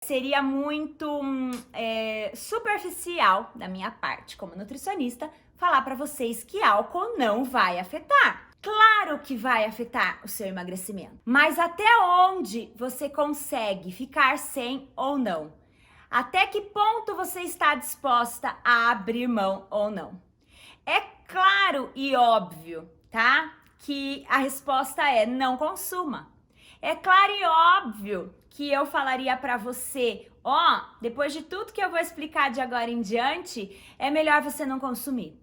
Seria muito superficial da minha parte, como nutricionista, falar para vocês que álcool não vai afetar. Claro que vai afetar o seu emagrecimento, mas até onde você consegue ficar sem ou não? Até que ponto você está disposta a abrir mão ou não? É claro e óbvio, tá? Que a resposta é não consuma. É claro e óbvio que eu falaria para você, depois de tudo que eu vou explicar de agora em diante, é melhor você não consumir.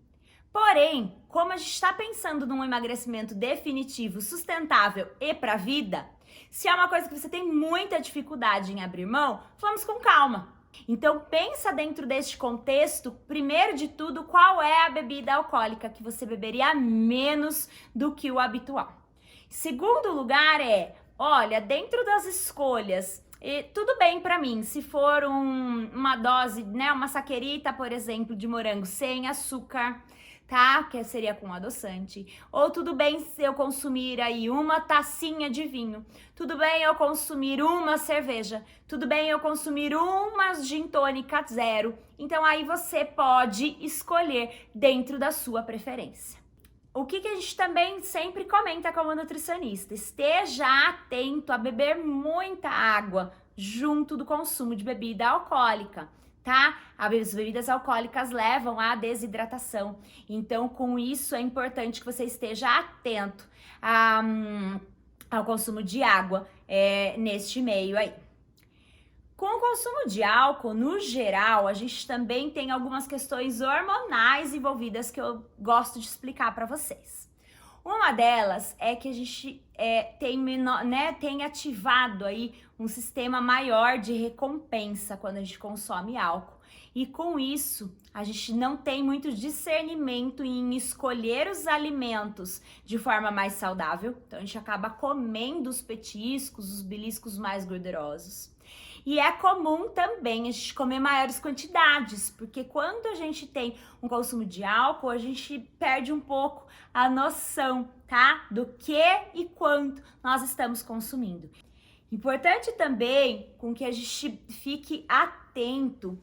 Porém, como a gente está pensando num emagrecimento definitivo, sustentável e para a vida, se é uma coisa que você tem muita dificuldade em abrir mão, vamos com calma. Então pensa dentro deste contexto, primeiro de tudo, qual é a bebida alcoólica que você beberia menos do que o habitual. Segundo lugar olha, dentro das escolhas, tudo bem para mim, se for uma dose, né, uma saquerita, por exemplo, de morango sem açúcar, tá? Que seria com adoçante. Ou tudo bem se eu consumir aí uma tacinha de vinho. Tudo bem eu consumir uma cerveja. Tudo bem eu consumir uma gin tônica zero. Então aí você pode escolher dentro da sua preferência. O que a gente também sempre comenta como nutricionista? Esteja atento a beber muita água junto do consumo de bebida alcoólica, tá? As bebidas alcoólicas levam à desidratação. Então, com isso, é importante que você esteja atento ao consumo de água neste meio aí. Com o consumo de álcool, no geral, a gente também tem algumas questões hormonais envolvidas que eu gosto de explicar para vocês. Uma delas é que a gente tem ativado aí um sistema maior de recompensa quando a gente consome álcool. E com isso, a gente não tem muito discernimento em escolher os alimentos de forma mais saudável. Então, a gente acaba comendo os petiscos, os beliscos mais gordurosos. E é comum também a gente comer maiores quantidades, porque quando a gente tem um consumo de álcool, a gente perde um pouco a noção, tá? Do que e quanto nós estamos consumindo. Importante também com que a gente fique atento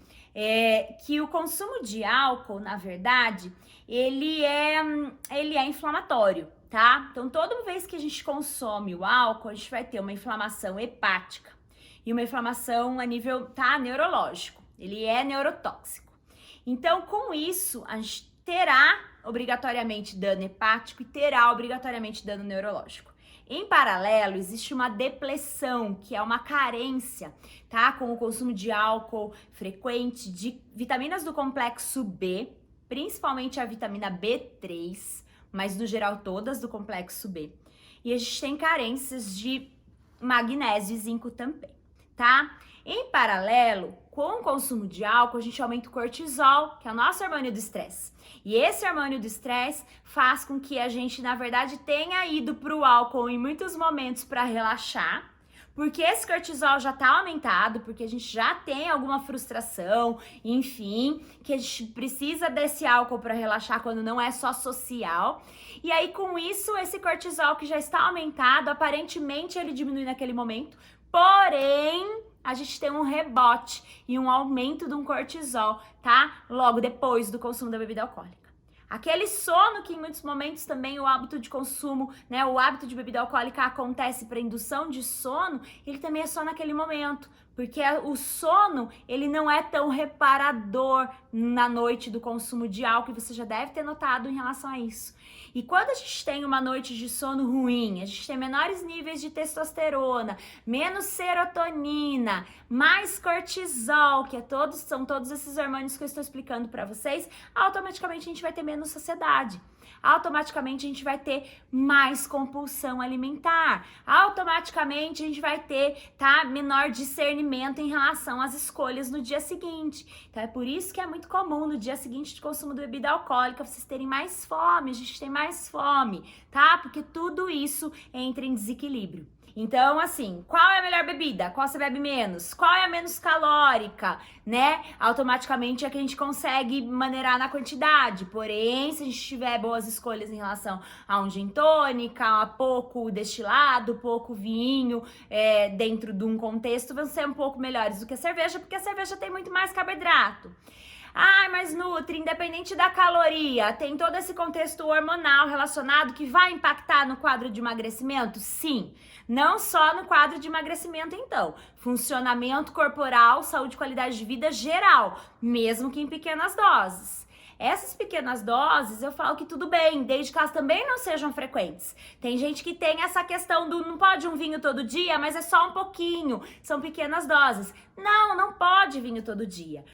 que o consumo de álcool, na verdade, ele é inflamatório, tá? Então, toda vez que a gente consome o álcool, a gente vai ter uma inflamação hepática e uma inflamação a nível, neurológico. Ele é neurotóxico. Então, com isso, a gente terá obrigatoriamente dano hepático e terá obrigatoriamente dano neurológico. Em paralelo, existe uma depressão, que é uma carência, tá? Com o consumo de álcool frequente, de vitaminas do complexo B, principalmente a vitamina B3, mas no geral todas do complexo B. E a gente tem carências de magnésio e zinco também, tá? Em paralelo, com o consumo de álcool, a gente aumenta o cortisol, que é o nosso hormônio do estresse. E esse hormônio do estresse faz com que a gente, na verdade, tenha ido para o álcool em muitos momentos para relaxar, porque esse cortisol já tá aumentado, porque a gente já tem alguma frustração, enfim, que a gente precisa desse álcool para relaxar quando não é só social. E aí, com isso, esse cortisol que já está aumentado, aparentemente ele diminui naquele momento, porém, a gente tem um rebote e um aumento de um cortisol, tá? Logo depois do consumo da bebida alcoólica. Aquele sono que em muitos momentos também o hábito de consumo, né, o hábito de bebida alcoólica acontece para indução de sono, ele também é só naquele momento, porque o sono, ele não é tão reparador na noite do consumo de álcool, e você já deve ter notado em relação a isso. E quando a gente tem uma noite de sono ruim, a gente tem menores níveis de testosterona, menos serotonina, mais cortisol, que são todos esses hormônios que eu estou explicando para vocês, automaticamente a gente vai ter menos saciedade. Automaticamente a gente vai ter mais compulsão alimentar. Automaticamente a gente vai ter, menor discernimento em relação às escolhas no dia seguinte. Então é por isso que é muito comum no dia seguinte de consumo de bebida alcoólica vocês terem mais fome, a gente tem mais fome, tá? Porque tudo isso entra em desequilíbrio. Então, assim, qual é a melhor bebida? Qual você bebe menos? Qual é a menos calórica, né? Automaticamente é que a gente consegue maneirar na quantidade. Porém, se a gente tiver boas escolhas em relação a um gin tônica, a pouco destilado, pouco vinho, dentro de um contexto, vão ser um pouco melhores do que a cerveja, porque a cerveja tem muito mais carboidrato. Ah, mas Nutri, independente da caloria, tem todo esse contexto hormonal relacionado que vai impactar no quadro de emagrecimento? Sim, não só no quadro de emagrecimento então, funcionamento corporal, saúde e qualidade de vida geral, mesmo que em pequenas doses. Essas pequenas doses, eu falo que tudo bem, desde que elas também não sejam frequentes. Tem gente que tem essa questão do não pode um vinho todo dia, mas é só um pouquinho, são pequenas doses. Não, não pode vinho todo dia.